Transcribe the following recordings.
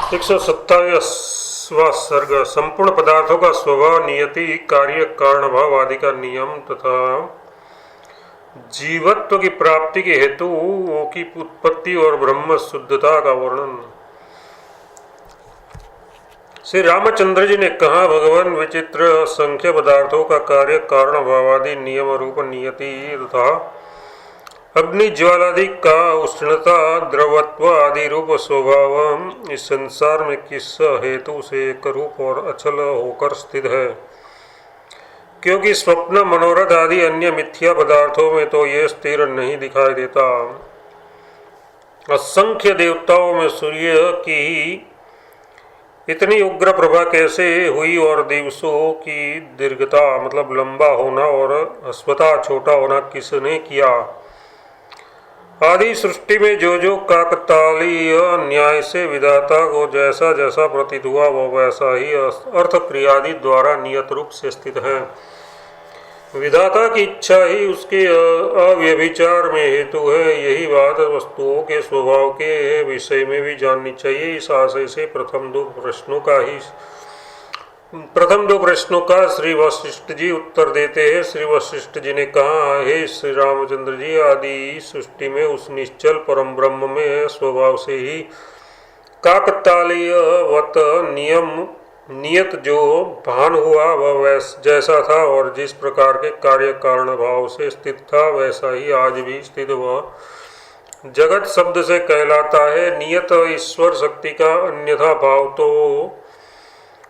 127वां सर्ग। संपूर्ण पदार्थों का स्वभाव, नियति, कार्य कारण भाव आदि का नियम तथा जीवत्व की प्राप्ति के हेतु की उत्पत्ति और ब्रह्म शुद्धता का वर्णन। श्री रामचंद्र जी ने कहा, भगवान विचित्र असंख्य पदार्थों का कार्य कारण भाव आदि नियम रूप नियति तथा अग्नि ज्वालादि का उष्णता द्रवत्व आदि रूप स्वभाव इस संसार में किस हेतु से एक रूप और अचल होकर स्थित है। क्योंकि स्वप्न, मनोरथ आदि अन्य मिथ्या पदार्थों में तो ये स्थिर नहीं दिखाई देता। असंख्य देवताओं में सूर्य की इतनी उग्र प्रभा कैसे हुई और दिवसों की दीर्घता मतलब लंबा होना और अस्वता छोटा होना किसने किया। आदि सृष्टि में जो जो काकतालीय न्याय से विधाता को जैसा जैसा प्रतीत हुआ वो वैसा ही अर्थ क्रियादि द्वारा नियत रूप से स्थित है। विधाता की इच्छा ही उसके अव्यभिचार में हेतु है। यही बात वस्तुओं के स्वभाव के विषय में भी जाननी चाहिए। इस आशय से प्रथम दो प्रश्नों का श्री वशिष्ठ जी उत्तर देते हैं। श्री वशिष्ठ जी ने कहा, हे श्री रामचंद्र जी, आदि सृष्टि में उस निश्चल परम ब्रह्म में स्वभाव से ही काकतालीयवत नियत जो भान हुआ वह जैसा था और जिस प्रकार के कार्य कारण भाव से स्थित था वैसा ही आज भी स्थित वह जगत शब्द से कहलाता है। नियत ईश्वर शक्ति का अन्यथा भाव तो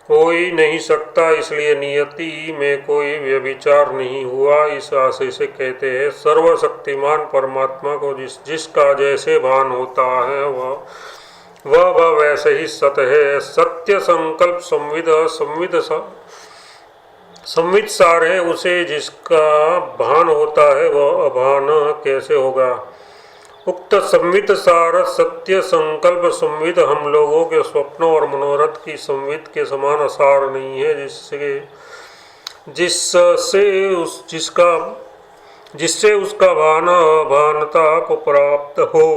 हो ही नहीं सकता, इसलिए नियति में कोई व्यभिचार नहीं हुआ। इस आशय से कहते हैं, सर्वशक्तिमान परमात्मा को जिसका जैसे भान होता है वह वैसे ही सत्य है। सत्य संकल्प संविद सार है, उसे जिसका भान होता है वह अभान कैसे होगा। उक्त संविद सार सत्य संकल्प संविद हम लोगों के स्वप्नों और मनोरथ की संविद के समान असार नहीं है, जिससे उसका भानता को प्राप्त हो।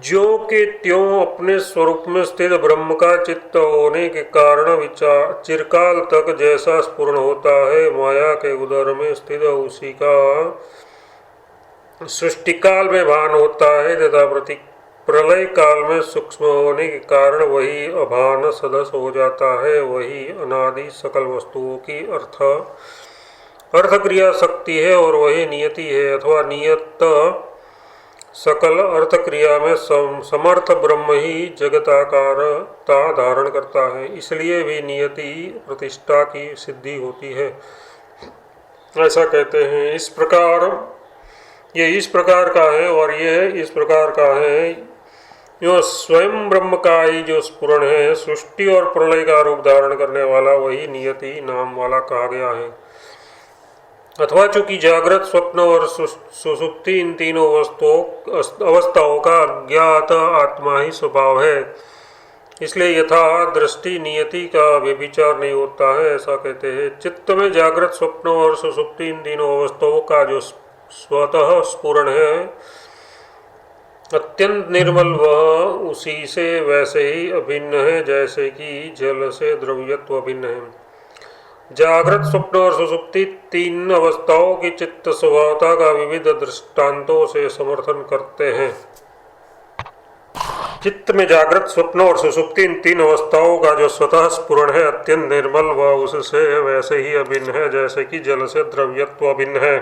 ज्यों के त्यों अपने स्वरूप में स्थित ब्रह्म का चित्त होने के कारण विचार चिरकाल तक जैसा स्फुरण होता है, माया के उदर में स्थित उसी का सृष्टि काल में भान होता है तथा प्रलय काल में सूक्ष्म होने के कारण वही अभान सदस्य हो जाता है। वही अनादि सकल वस्तुओं की अर्थ क्रिया शक्ति है और वही नियति है, अथवा नियत सकल अर्थ क्रिया में समर्थ ब्रह्म ही जगताकारता धारण करता है। इसलिए भी नियति प्रतिष्ठा की सिद्धि होती है, ऐसा कहते हैं। ये इस प्रकार का है और यह इस प्रकार का है। यो स्वयं ब्रह्म का ही जो स्फुरण है, सृष्टि और प्रलय का रूप धारण करने वाला वही नियति नाम वाला कहा गया है। अथवा चूंकि जागृत, स्वप्न और सुषुप्ति इन तीनों अवस्थाओं का अज्ञात आत्मा ही स्वभाव है, इसलिए यथा दृष्टि नियति का व्यभिचार नहीं होता है, ऐसा कहते हैं। चित्त में जागृत, स्वप्न और सुषुप्ति इन तीनों अवस्थाओं का जो स्वतः स्फुरण है अत्यंत निर्मल, वह उसी से वैसे ही अभिन्न है जैसे कि जल से द्रव्यत्व अभिन्न है। जागृत, स्वप्न और सुषुप्ति तीन अवस्थाओं की चित्त स्वभावता का विविध दृष्टांतों से समर्थन करते हैं। चित्त में जागृत, स्वप्न और सुषुप्ति इन तीन अवस्थाओं का जो स्वतः स्फुरण है अत्यंत निर्मल, वह उससे वैसे ही अभिन्न है जैसे कि जल से द्रव्यत्व अभिन्न है।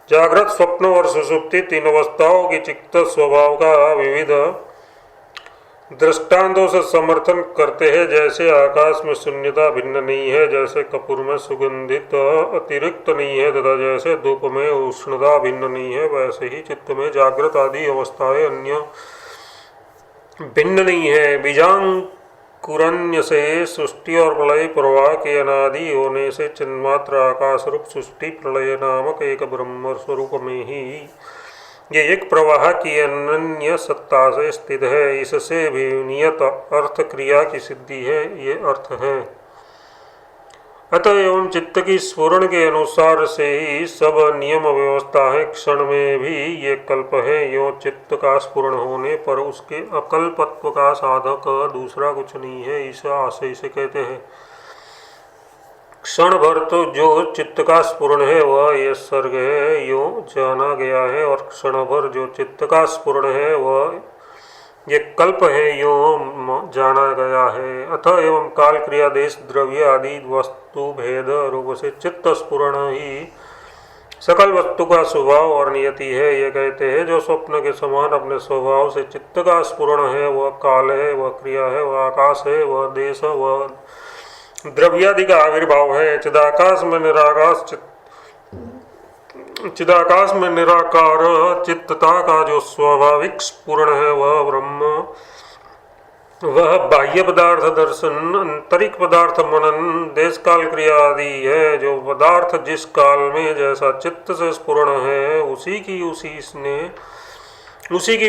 जागृत, स्वप्न और सुषुप्ति तीन अवस्थाओं की चित्त स्वभाव का विविध दृष्टांतों से समर्थन करते हैं। जैसे आकाश में शून्यता भिन्न नहीं है, जैसे कपूर में सुगंधित अतिरिक्त नहीं है तथा जैसे धूप में उष्णता भिन्न नहीं है, वैसे ही चित्त में जागृत आदि अवस्थाएं अन्य भिन्न नहीं है। बीजांकुरण्य से सृष्टि और प्रलय प्रवाह के अनादि होने से चिन्मात्र आकाश रूप सृष्टि प्रलय नामक एक ब्रह्म स्वरूप में ही ये एक प्रवाह की अनन्य सत्ता से स्थित है। इससे भी नियत अर्थ क्रिया की सिद्धि है, ये अर्थ है। अतः एवं चित्त की स्फुरण के अनुसार से ही सब नियम व्यवस्था है। क्षण में भी ये कल्प है। यो चित्त का स्फुरण होने पर उसके अकल्पत्व का साधक दूसरा कुछ नहीं है। इस आशय से कहते हैं क्षण भर तो जो चित्त का स्फुरण है वह ये सर्ग है, यो जाना गया है। और क्षण भर जो चित्त का स्फुरण है वह ये कल्प है, यो जाना गया है। अतः एवं काल क्रिया देश द्रव्य आदि वस्तु भेद रूप से चित्त स्फुरण ही सकल वस्तु का स्वभाव और नियति है। ये कहते हैं जो स्वप्न के समान अपने स्वभाव से चित्त का स्फुरण है वह काल है, वह क्रिया है, वह आकाश है, वह देश, वह द्रव्यादि का आविर्भाव है। चिदाकाश में निराकार चित्तता का जो स्वाभाविक स्फुरण है वह ब्रह्म, वह बाह्य पदार्थ दर्शन, आंतरिक पदार्थ मनन, देश काल क्रिया आदि है। जो पदार्थ जिस काल में जैसा चित्त से स्फुरण है उसी की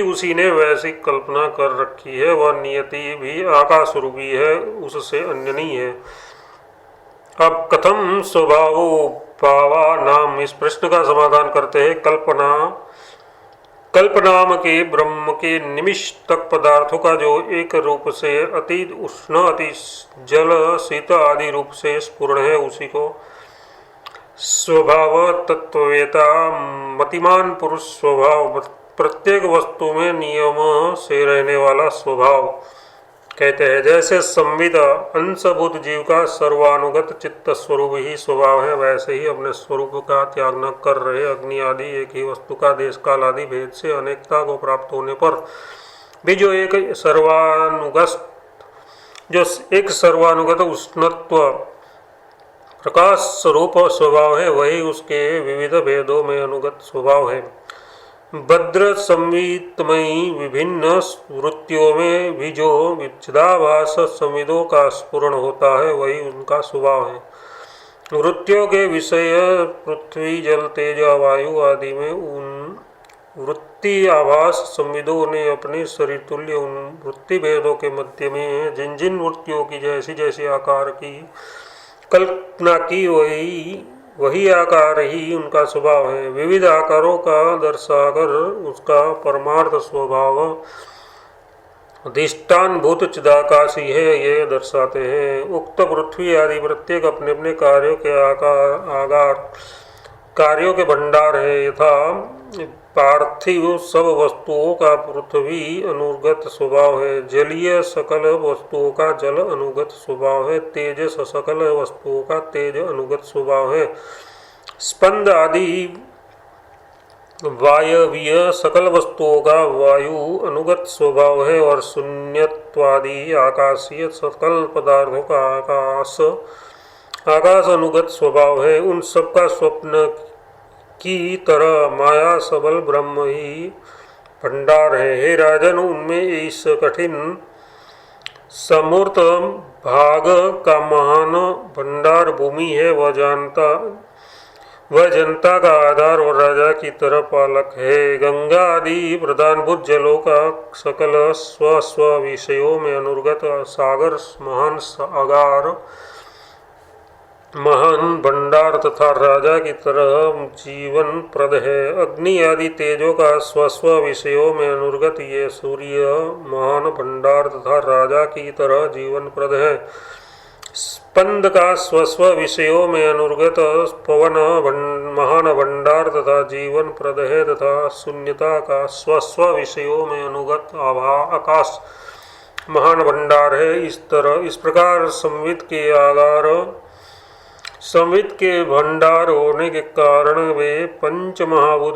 उसी ने वैसी कल्पना कर रखी है। वह नियति भी आकाश रूपी है, उससे अन्य नहीं है। अब कथम स्वभाव भावा नाम, इस प्रश्न का समाधान करते हैं। कल्पनाम के ब्रह्म के निमिष तक पदार्थों का जो एक रूप से अति उष्ण, अति जल, शीत आदि रूप से स्फुरण है उसी को स्वभाव तत्ववेता मतिमान पुरुष स्वभाव, प्रत्येक वस्तु में नियम से रहने वाला स्वभाव कहते हैं। जैसे संविद अंशभूत जीव का सर्वानुगत चित्त स्वरूप ही स्वभाव है, वैसे ही अपने स्वरूप का त्याग न कर रहे अग्नि आदि एक ही वस्तु का देश काल आदि भेद से अनेकता को प्राप्त होने पर भी जो एक सर्वानुगत उष्णत्व प्रकाश स्वरूप स्वभाव है, वही उसके विविध भेदों में अनुगत स्वभाव है। भद्र संवितमयी विभिन्न वृत्तियों में भी जो चिदाभास संविदों का स्फुरण होता है वही उनका स्वभाव है। वृत्तियों के विषय पृथ्वी जल तेज वायु आदि में उन वृत्ति आभास संविदों ने अपने शरीर तुल्य उन वृत्ति भेदों के मध्य में जिन जिन वृत्तियों की जैसी जैसी आकार की कल्पना की वही आकार ही उनका स्वभाव है। विविध आकारों का दर्शाकर उसका परमार्थ स्वभाव अधिष्ठान भूत चिदाकाशी है, ये दर्शाते हैं। उक्त पृथ्वी आदि प्रत्येक अपने अपने कार्यों के भंडार है। यथा पार्थिव सब वस्तुओं का पृथ्वी अनुगत स्वभाव है, जलीय सकल वस्तुओं का जल अनुगत स्वभाव है, तेजस सकल वस्तुओं का तेज अनुगत स्वभाव है, स्पंद आदि वायवीय सकल वस्तुओं का वायु अनुगत स्वभाव है, और शून्यत्वादि आकाशीय सकल पदार्थों का आकाश अनुगत स्वभाव है। उन सबका स्वप्न की तरह माया सबल ब्रह्म ही भंडार है। हे राजन, उनमें इस कठिन समूर्त भाग का महान भंडार भूमि है। वह जनता का आधार और राजा की तरह पालक है। गंगा आदि प्रधानभूत जलों का सकल स्व विषयों में अनुगत सागर महान सागर महान भंडार तथा राजा की तरह जीवन प्रद है। अग्नि आदि तेजों का स्वस्व विषयों में अनुगत ये सूर्य महान भंडार तथा राजा की तरह जीवन प्रद है। स्पंद का स्वस्व विषयों में अनुगत पवन महान भंडार तथा जीवन प्रद है, तथा शून्यता का स्वस्व विषयों में अनुगत आकाश महान भंडार है। इस प्रकार संवित के भंडार होने के कारण वे पंच महाभूत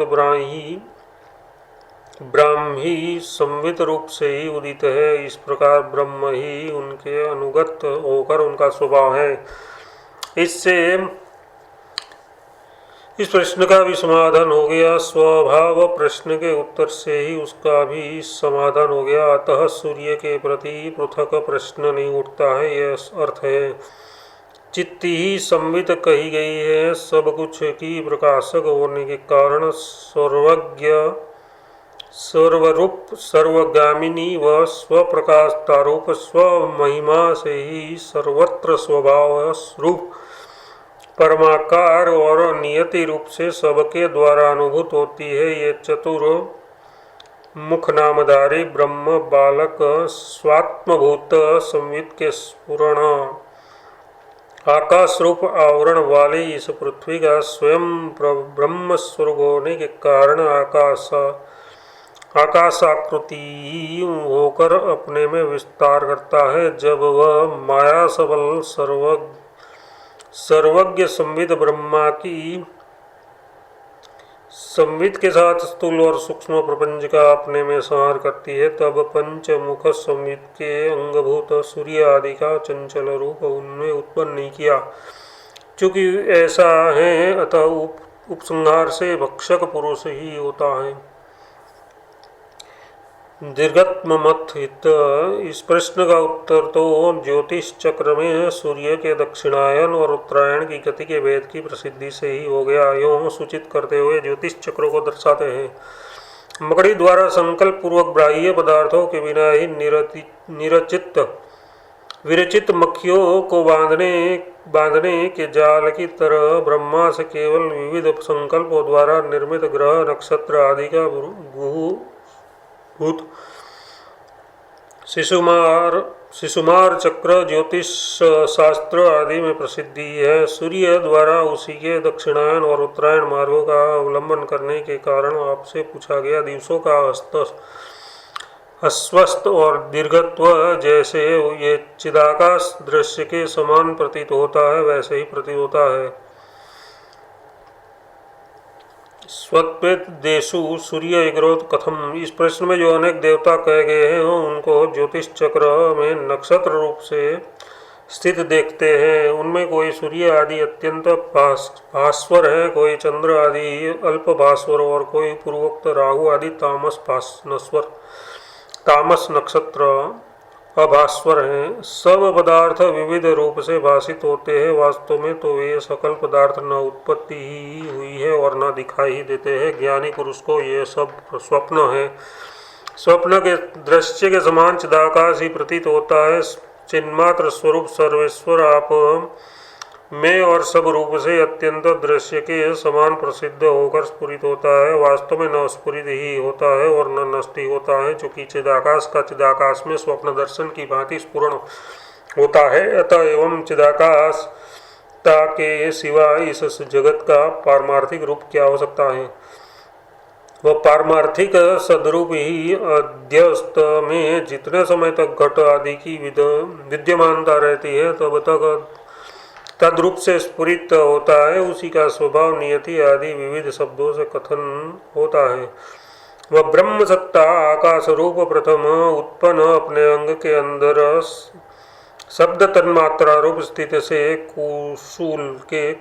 ब्राह्मी संवित रूप से ही उदित है। इस प्रकार ब्रह्म ही उनके अनुगत होकर उनका स्वभाव है। इससे इस प्रश्न का भी समाधान हो गया। स्वभाव प्रश्न के उत्तर से ही उसका भी समाधान हो गया। अतः सूर्य के प्रति पृथक प्रश्न नहीं उठता है, यह अर्थ है। चित्त ही संवित कही गई है। सब कुछ की प्रकाशक होने के कारण सर्वज्ञ सर्वरूप सर्वगामिनी व स्वप्रकाशतारूप स्व महिमा से ही सर्वत्र स्वभाव रूप परमाकार और नियति रूप से सबके द्वारा अनुभूत होती है। ये चतुर मुख नामधारी ब्रह्म बालक स्वात्मभूत संवित के स्फुरण आकाश रूप आवरण वाली इस पृथ्वी का स्वयं ब्रह्म स्वरूप होने के कारण आकाशाकृति होकर अपने में विस्तार करता है। जब वह माया सबल सर्वज्ञ संविद ब्रह्मा की संविद के साथ स्थूल और सूक्ष्म प्रपंच का अपने में संहार करती है, तब पंचमुख संविद के अंगभूत सूर्य आदि का चंचल रूप उनमें उत्पन्न नहीं किया। चूंकि ऐसा है, अतः उपसंहार से भक्षक पुरुष ही होता है। दीर्घत्म मत हित। इस प्रश्न का उत्तर तो ज्योतिष चक्र में सूर्य के दक्षिणायन और उत्तरायण की गति के भेद की प्रसिद्धि से ही हो गया। यूँ सूचित करते हुए ज्योतिष चक्रों को दर्शाते हैं। मकड़ी द्वारा संकल्प पूर्वक बाह्य पदार्थों के बिना ही विरचित मक्खियों को बांधने के जाल की तरह ब्रह्मा से केवल विविध संकल्पों द्वारा निर्मित ग्रह नक्षत्र आदि का भूत शिशुमार चक्र ज्योतिष शास्त्र आदि में प्रसिद्धि है। सूर्य द्वारा उसी के दक्षिणायन और उत्तरायण मार्गों का अवलंबन करने के कारण आपसे पूछा गया दिवसों का अस्वस्थ और दीर्घत्व जैसे ये चिदाकाश दृश्य के समान प्रतीत होता है, वैसे ही प्रतीत होता है। स्वत्वेत देशु सूर्य एग्रोध कथम। इस प्रश्न में जो अनेक देवता कहे गए हैं उनको ज्योतिष चक्र में नक्षत्र रूप से स्थित देखते हैं। उनमें कोई सूर्य आदि अत्यंत भास्वर है, कोई चंद्र आदि अल्प भास्वर और कोई पूर्वोक्त राहु आदि तामस नक्षत्र अभास्वर हैं। सब पदार्थ विविध रूप से भाषित होते हैं। वास्तव में तो ये सकल पदार्थ न उत्पत्ति ही हुई है और न दिखाई ही देते हैं। ज्ञानी पुरुष को ये सब स्वप्न है। स्वप्न के दृश्य के समान चिदाकाश ही प्रतीत होता है। चिन्मात्र स्वरूप सर्वेश्वर आप में और सब रूप से अत्यंत दृश्य के समान प्रसिद्ध होकर स्फुरित होता है। वास्तव में न स्फुरित ही होता है और न नष्ट ही होता है, चूँकि चिदाकाश का चिदाकाश में स्वप्न दर्शन की भांति स्फुरण होता है। अतः एवं चिदाकाशता के सिवा इस जगत का पारमार्थिक रूप क्या हो सकता है। वह पारमार्थिक सदरूप ही अध्यस्त में जितने समय तक घट आदि की विद्यमानता रहती है तब तक तद्रूप से स्फुरित होता है। उसी का स्वभाव नियति आदि विविध शब्दों से कथन होता है। वह ब्रह्म सत्ता आकाश रूप प्रथम उत्पन्न अपने अंग के अंदर शब्द तन्मात्रा रूप स्थित से कुसूल के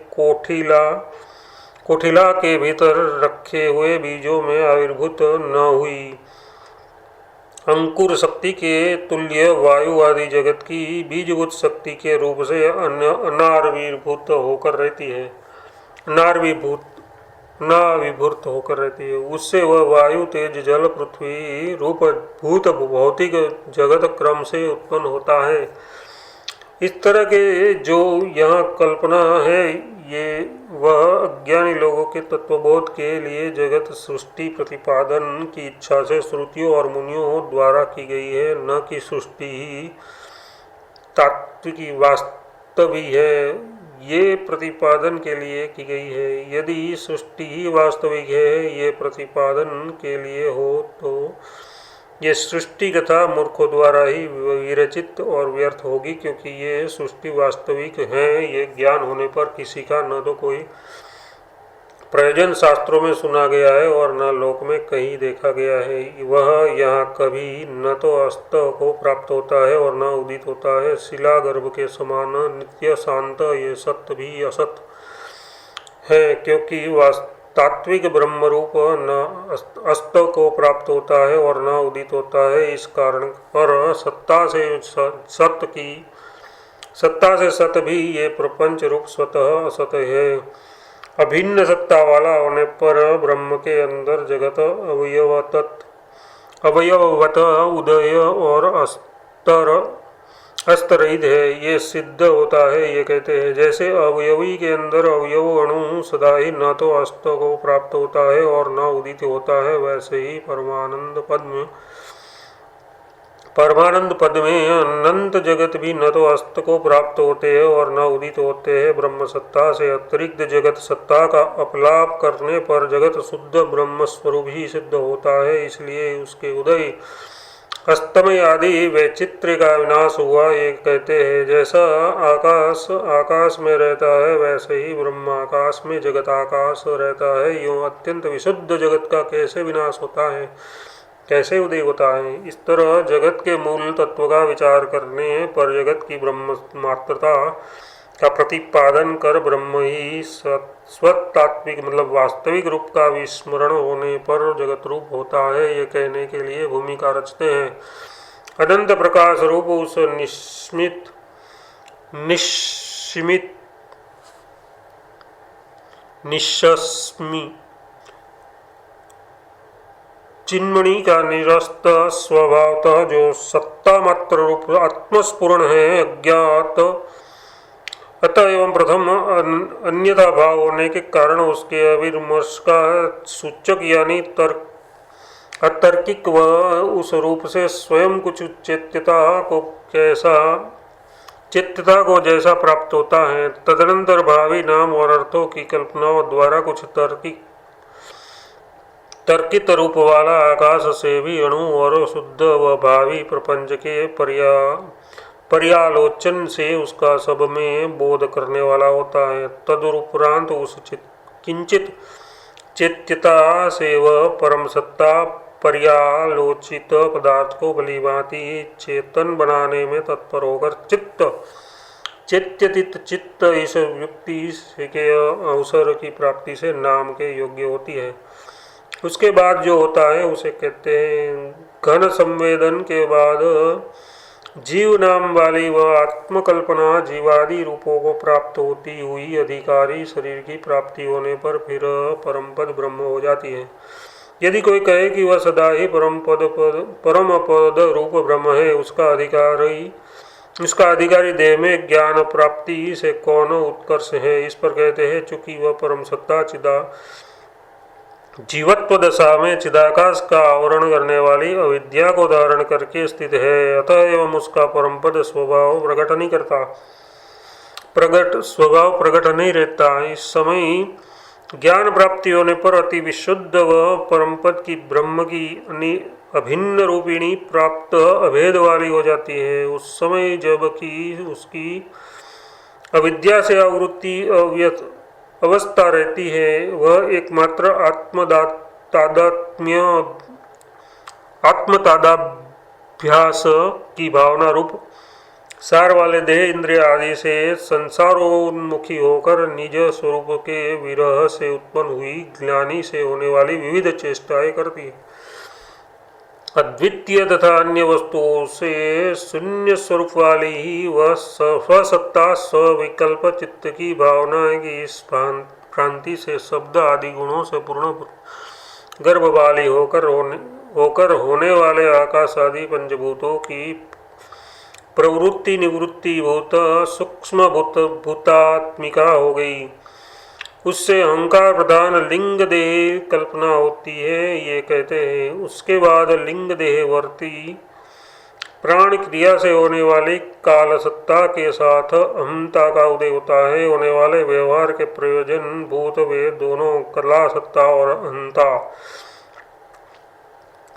कोठिला के भीतर रखे हुए बीजों में आविर्भूत न हुई। अंकुर शक्ति के तुल्य वायु आदि जगत की बीजभूत शक्ति के रूप से अनाविर्भूत होकर रहती है। अनाविर्भूत होकर रहती है। उससे वह वायु तेज जल पृथ्वी रूप भूत भौतिक जगत क्रम से उत्पन्न होता है। इस तरह के जो यहाँ कल्पना है ये वह अज्ञानी लोगों के तत्वबोध के लिए जगत सृष्टि प्रतिपादन की इच्छा से श्रुतियों और मुनियों द्वारा की गई है, न कि सृष्टि ही तात्विक वास्तविक है ये प्रतिपादन के लिए की गई है। यदि सृष्टि ही वास्तविक है ये प्रतिपादन के लिए हो तो ये सृष्टि कथा मूर्खों द्वारा ही विरचित और व्यर्थ होगी, क्योंकि ये सृष्टि वास्तविक है ये ज्ञान होने पर किसी का न तो कोई प्रयोजन शास्त्रों में सुना गया है और न लोक में कहीं देखा गया है। वह यहाँ कभी न तो अस्त को प्राप्त होता है और न उदित होता है। शिला गर्भ के समान नित्य शांत ये सत्य भी असत है, क्योंकि तात्विक ब्रह्म रूप न अस्त को प्राप्त होता है और न उदित होता है। इस कारण पर सत्ता से सत भी ये प्रपंच रूप स्वतः असत है। अभिन्न सत्ता वाला होने पर ब्रह्म के अंदर जगत अवयववत उदय और हस्तरहित है, ये सिद्ध होता है। ये कहते हैं जैसे अवयवी के अंदर अवयव अणु सदा ही न तो अस्त को प्राप्त होता है और न उदित होता है, वैसे ही परमानंद पद में अनंत जगत भी न तो अस्त को प्राप्त होते हैं और न उदित होते हैं। ब्रह्म सत्ता से अतिरिक्त जगत सत्ता का अपलाप करने पर जगत शुद्ध ब्रह्म स्वरूप ही सिद्ध होता है, इसलिए उसके उदय अस्तमय आदि वैचित्र्य का विनाश हुआ। ये कहते हैं जैसा आकाश आकाश में रहता है, वैसे ही ब्रह्म आकाश में जगत आकाश रहता है। यूँ अत्यंत विशुद्ध जगत का कैसे विनाश होता है, कैसे उदय होता है। इस तरह जगत के मूल तत्व का विचार करने पर जगत की ब्रह्म मात्रता का प्रतिपादन कर ब्रह्म ही स्वतात्विक मतलब वास्तविक रूप का विस्मरण होने पर जगत रूप होता है, ये कहने के लिए भूमिका रचते हैं। अनंत प्रकाश रूप उस निशस्मी चिन्मणि का निरस्त स्वभावतः जो सत्ता मात्र रूप आत्मस्फुरण है अज्ञात, अतः एवं प्रथम अन्यथा भाव होने के कारण उसके अविमर्श का सूचक यानी अतर्किक व उस रूप से स्वयं कुछ चेत्यता को जैसा प्राप्त होता है, तदनंतर भावी नाम और अर्थों की कल्पनाओं द्वारा कुछ तर्कित रूप वाला आकाश से भी अणु और शुद्ध व भावी प्रपंच के पर्यालोचन से उसका सब में बोध करने वाला होता है। तदुपरांत उस किंचित चेत्यता से वह परम सत्ता पर्यालोचित पदार्थ को भलीभांति चेतन बनाने में तत्पर होकर चेत्यतित चित्त इस युक्ति के अवसर की प्राप्ति से नाम के योग्य होती है। उसके बाद जो होता है उसे कहते हैं घन संवेदन के बाद जीव नाम वाली वह आत्मकल्पना जीवादि रूपों को प्राप्त होती हुई अधिकारी शरीर की प्राप्ति होने पर फिर परम पद ब्रह्म हो जाती है। यदि कोई कहे कि वह सदा ही परम पद रूप ब्रह्म है, उसका अधिकारी देह में ज्ञान प्राप्ति से कौन उत्कर्ष है, इस पर कहते हैं चूंकि वह परम सत्ता जीवत्व दशा में चिदाकाश का आवरण करने वाली अविद्या को धारण करके स्थित है, अतः एवं उसका परमपद स्वभाव प्रकट नहीं रहता। इस समय ज्ञान प्राप्ति होने पर अति विशुद्ध व परमपद की ब्रह्म की अभिन्न रूपिणी प्राप्त अभेद वाली हो जाती है। उस समय जबकि उसकी अविद्या से आवृत्ति अवस्था रहती है, वह एकमात्र आत्मतादाभ्यास की भावना रूप सार वाले देह इंद्रिय आदि से संसारोन्मुखी होकर निज स्वरूप के विरह से उत्पन्न हुई ग्लानि से होने वाली विविध चेष्टाएं करती है। अद्वितीय तथा अन्य वस्तुओं से शून्य स्वरूप वाली ही वह स्वसत्ता स्विकल्प चित्त की भावना है कि इस भ्रांति से शब्द आदि गुणों से पूर्ण गर्भ वाली होकर होने वाले आकाश आदि पंचभूतों की प्रवृत्ति निवृत्ति भूत सूक्ष्म भूतात्मिका हो गई। उससे अहंकार प्रधान लिंग देह कल्पना होती है, ये कहते हैं। उसके बाद लिंग देह वर्ती प्राण क्रिया से होने वाली काल सत्ता के साथ अहंता का उदय होता है। होने वाले व्यवहार के प्रयोजन भूत वे दोनों कला सत्ता और अहंता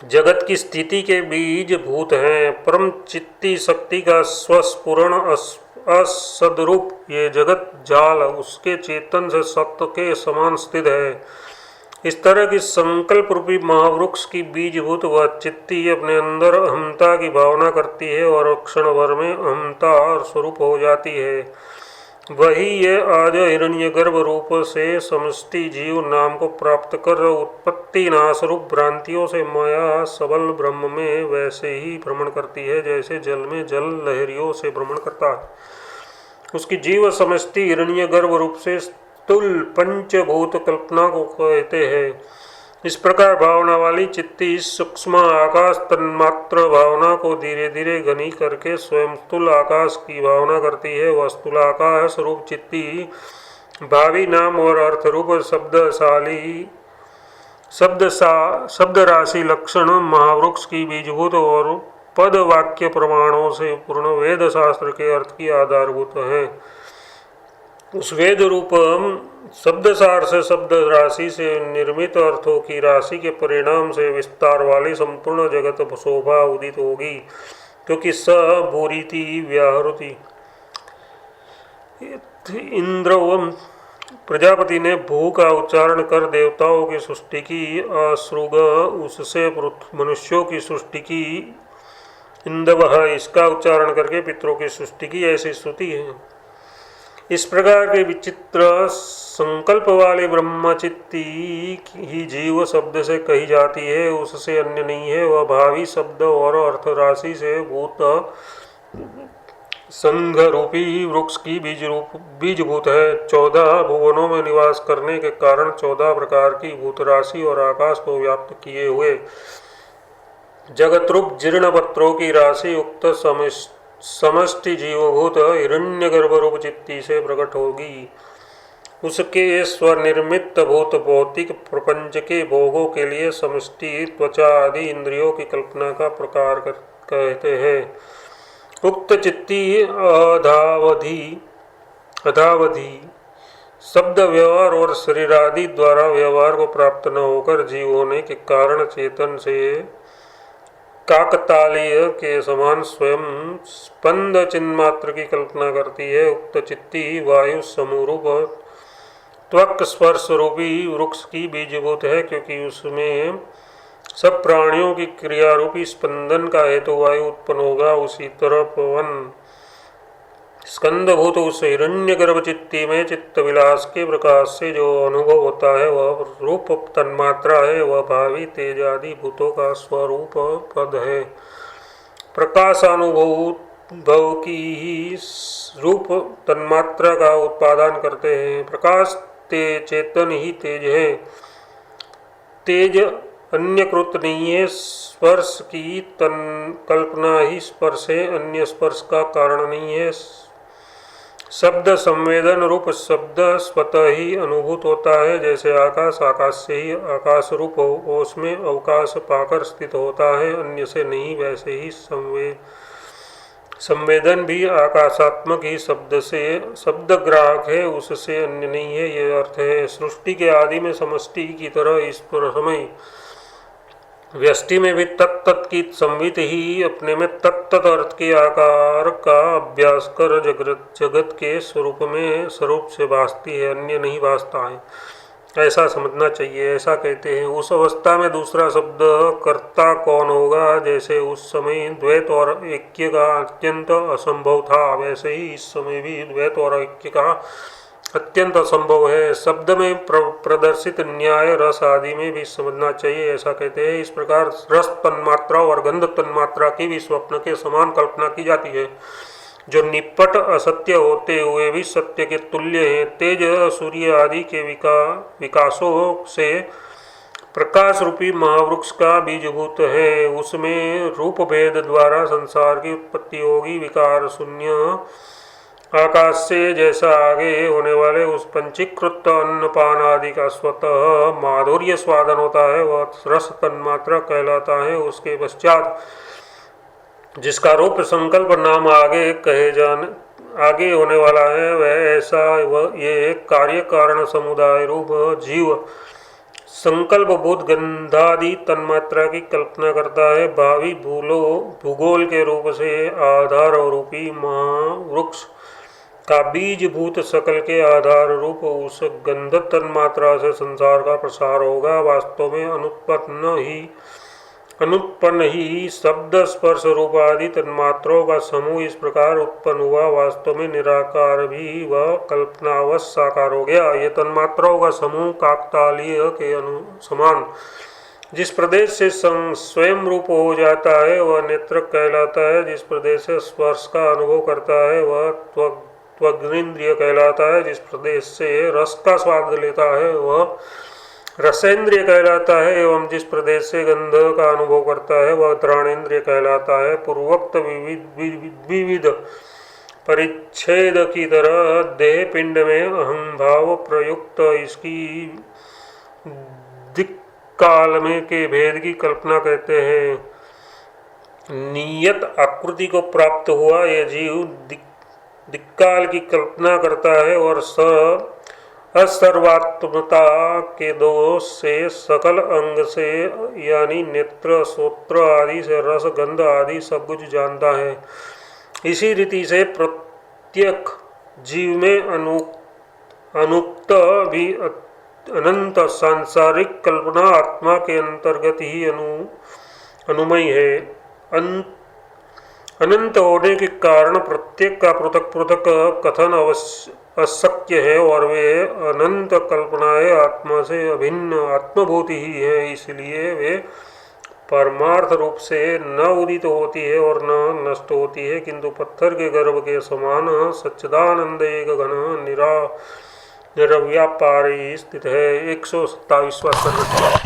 जगत की स्थिति के बीज भूत हैं। परम चित्ती शक्ति का स्वस्फुरण असदरूप ये जगत जाल उसके चेतन से सत्य के समान स्थित है। इस तरह की संकल्प रूपी महावृक्ष की बीजभूत वह चित्ती अपने अंदर अहंता की भावना करती है और क्षण भर में अहंता स्वरूप हो जाती है। वही ये आज हिरण्यगर्भ रूप से समष्टि जीव नाम को प्राप्त कर उत्पत्ति नाश रूप भ्रांतियों से माया सबल ब्रह्म में वैसे ही भ्रमण करती है जैसे जल में जल लहरियों से भ्रमण करता है। उसकी जीव समष्टि हिरण्यगर्भ रूप से स्थूल पंचभूत कल्पना को कहते हैं। इस प्रकार भावना वाली चित्ती इस सूक्ष्म आकाश तन्मात्र भावना को धीरे धीरे घनी करके स्वयं स्थूल आकाश की भावना करती है। वह स्थूल आकाश रूप चित्ती भावी नाम और अर्थ रूप शब्द राशि लक्षण महावृक्ष की बीजभूत और पद वाक्य प्रमाणों से पूर्ण वेद शास्त्र के अर्थ की आधारभूत है। उस वेद रूप शब्द सार से शब्द राशि से निर्मित अर्थों की राशि के परिणाम से विस्तार वाली संपूर्ण जगत शोभा उदित होगी, क्योंकि स भूरिति व्याहृति। इंद्र प्रजापति ने भू का उच्चारण कर देवताओं की सृष्टि की, अश्रुग उससे मनुष्यों की सृष्टि की, इंदवः इसका उच्चारण करके पितरों की सृष्टि की, ऐसी स्तुति है। इस प्रकार के विचित्र संकल्प वाली ब्रह्मचित्ती ही जीव शब्द से कही जाती है, उससे अन्य नहीं है। वह भावी शब्द और अर्थ राशि से भूत संघ रूपी वृक्ष की बीजभूत है। 14 भुवनों में निवास करने के कारण 14 प्रकार की भूत राशि और आकाश को व्याप्त किए हुए जगत रूप जीर्ण पत्रों की राशि उक्त समष्टि जीवभूत हिरण्यगर्भ रूप चित्ती से प्रकट होगी। उसके स्वनिर्मित भूत भौतिक प्रपंच के भोगों के लिए समष्टि त्वचा आदि इंद्रियों की कल्पना का प्रकार कहते हैं। उक्त चित्ती अधावधि शब्द व्यवहार और शरीर आदि द्वारा व्यवहार को प्राप्त न होकर जीव होने के कारण चेतन से काकतालीय के समान स्वयं स्पंद चिन्मात्र की कल्पना करती है। उक्त चित्ती वायु समूरूप त्वक स्पर्श रूपी वृक्ष की बीजभूत है, क्योंकि उसमें सब प्राणियों की क्रिया रूपी स्पंदन का हेतु वायु उत्पन्न होगा। उसी तरह पवन स्कंदभूत उस हिरण्यगर्भ चित्ती में चित्त विलास के प्रकाश से जो अनुभव होता है वह रूप तन्मात्रा है। वह भावी तेज आदि भूतों का स्वरूप पद है। प्रकाशानुभव की ही रूप तन्मात्रा का उत्पादन करते हैं। प्रकाश चेतन ही तेज है। तेज अन्यकृत नहीं है। स्पर्श की कल्पना ही स्पर्श है, अन्य स्पर्श का कारण नहीं है। शब्द संवेदन रूप शब्द स्वतः ही अनुभूत होता है, जैसे आकाश आकाश से ही आकाश रूप हो उसमें अवकाश पाकर स्थित होता है, अन्य से नहीं। वैसे ही संवेदन भी आकाशात्मक ही शब्द से शब्द ग्राहक है, उससे अन्य नहीं है। ये अर्थ है। सृष्टि के आदि में समष्टि की तरह इस समय व्यष्टि में भी तत्त की संवित ही अपने में तत्त अर्थ के आकार का अभ्यास कर जगत के स्वरूप से भासती है, अन्य नहीं भासता है। ऐसा समझना चाहिए। ऐसा कहते हैं। उस अवस्था में दूसरा शब्द कर्ता कौन होगा? जैसे उस समय द्वैत और ऐक्य का अत्यंत असंभव था, वैसे ही इस समय भी द्वैत और ऐक्य का अत्यंत असंभव है। शब्द में प्रदर्शित न्याय रस आदि में भी समझना चाहिए। ऐसा कहते हैं। इस प्रकार रस तन्मात्रा और गंध तन्मात्रा की भी स्वप्न के समान कल्पना की जाती है, जो निपट असत्य होते हुए भी सत्य के तुल्य हैं। तेज सूर्य आदि के विकासों से प्रकाश रूपी महावृक्ष का बीजभूत है। उसमें रूप भेद द्वारा संसार की उत्पत्ति होगी। विकार शून्य आकाश से जैसा आगे होने वाले उस पंचीकृत अन्नपान आदि का स्वतः माधुर्य स्वादन होता है, वह रस तन्मात्रा कहलाता है। उसके पश्चात जिसका रूप संकल्प नाम आगे होने वाला है, वह ऐसा ये कार्य कारण समुदाय रूप जीव संकल्प भूत गंधादि तन्मात्रा की कल्पना करता है। भावी भूगोल के रूप से आधार रूपी महावृक्ष का बीज भूत सकल के आधार रूप उस गंध तन्मात्रा से संसार का प्रसार होगा। वास्तव में अनुत्पन्न ही शब्द स्पर्श रूप आदि तन्मात्राओं का समूह इस प्रकार उत्पन्न हुआ। वास्तव में निराकार भी वह कल्पनावश साकार हो गया। ये तन्मात्राओं का समूह काकतालीय के समान जिस प्रदेश से स्वयं रूप हो जाता है वह नेत्र कहलाता है। जिस प्रदेश से स्पर्श का अनुभव करता है वह त्वग्नेन्द्रिय कहलाता है। जिस प्रदेश से रस का स्वाद लेता है वह रसेंद्रिय कहलाता है एवं जिस प्रदेश से गंध का अनुभव करता है वह घ्राणेन्द्रिय कहलाता है। पूर्वोक्त विविध परिच्छेद की तरह देह पिंड में अहं भाव प्रयुक्त इसकी दिक्काल में के भेद की कल्पना कहते हैं। नियत आकृति को प्राप्त हुआ यह जीव दिक्काल की कल्पना करता है और असर्वात्मता के दोष से सकल अंग से यानी नेत्र श्रोत्र आदि से रस गंध आदि सब कुछ जानता है। इसी रीति से प्रत्येक जीव में अनुक्त भी अनंत सांसारिक कल्पना आत्मा के अंतर्गत ही अनुमय है। अनंत होने के कारण प्रत्येक का पृथक पृथक कथन अशक्य है और वे अनंत कल्पनाएं आत्मा से अभिन्न आत्मभूति ही है, इसलिए वे परमार्थ रूप से न उदित होती है और न नष्ट होती है, किंतु पत्थर के गर्भ के समान सच्चिदानंद एक घन निरव्यापारी स्थित है। 127वां सर्ग।